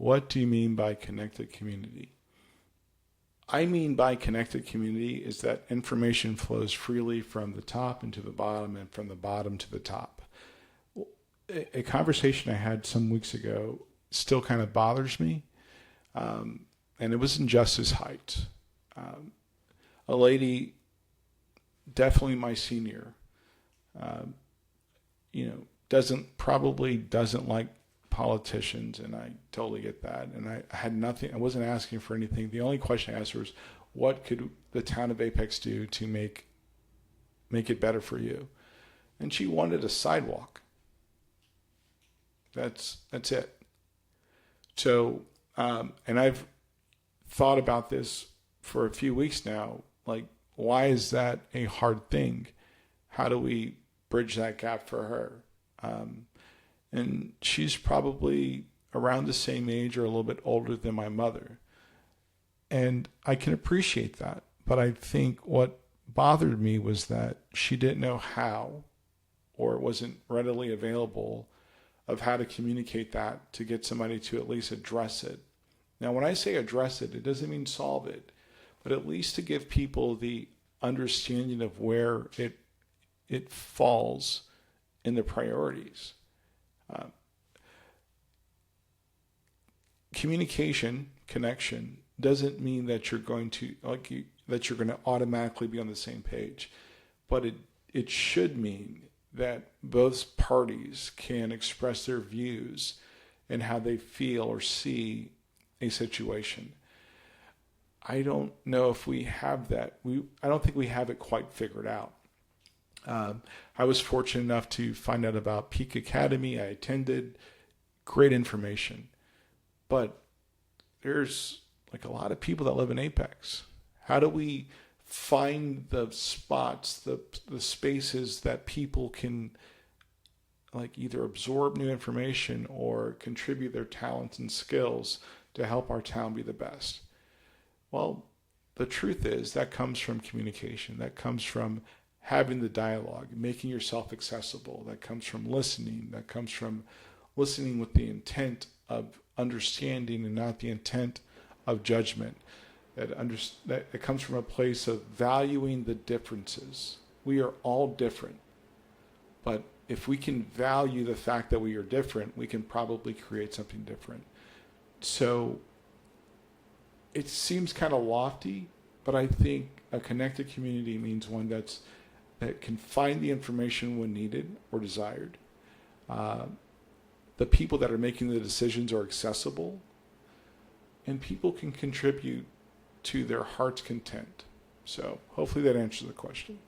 what do you mean by connected community? I mean by connected community is that information flows freely from the top into the bottom and from the bottom to the top. A conversation I had some weeks ago still kind of bothers me, and it was in Justice Heights. A lady, definitely my senior, doesn't like politicians, and I totally get that. And I had nothing. I wasn't asking for anything. The only question I asked her was, "What could the town of Apex do to make it better for you?" And she wanted a sidewalk. That's it. So, and I've thought about this for a few weeks now. Like, why is that a hard thing? How do we bridge that gap for her? And she's probably around the same age or a little bit older than my mother. And I can appreciate that. But I think what bothered me was that she didn't know how, or it wasn't readily available, of how to communicate that to get somebody to at least address it. Now, when I say address it, it doesn't mean solve it, but at least to give people the understanding of where it falls in the priorities. Communication, connection, doesn't mean that you're going to automatically be on the same page, but it should mean that both parties can express their views and how they feel or see a situation. I don't know if we have that. I don't think we have it quite figured out. I was fortunate enough to find out about Peak Academy. I attended. Great information. But there's like a lot of people that live in Apex. How do we find the spots, the spaces that people can like either absorb new information or contribute their talents and skills to help our town be the best? Well, the truth is that comes from communication. That comes from having the dialogue, making yourself accessible. That comes from listening. That comes from listening with the intent of understanding and not the intent of judgment. That it comes from a place of valuing the differences. We are all different. But if we can value the fact that we are different, we can probably create something different. So it seems kind of lofty, but I think a connected community means one that can find the information when needed or desired. The people that are making the decisions are accessible, and people can contribute to their heart's content. So hopefully that answers the question.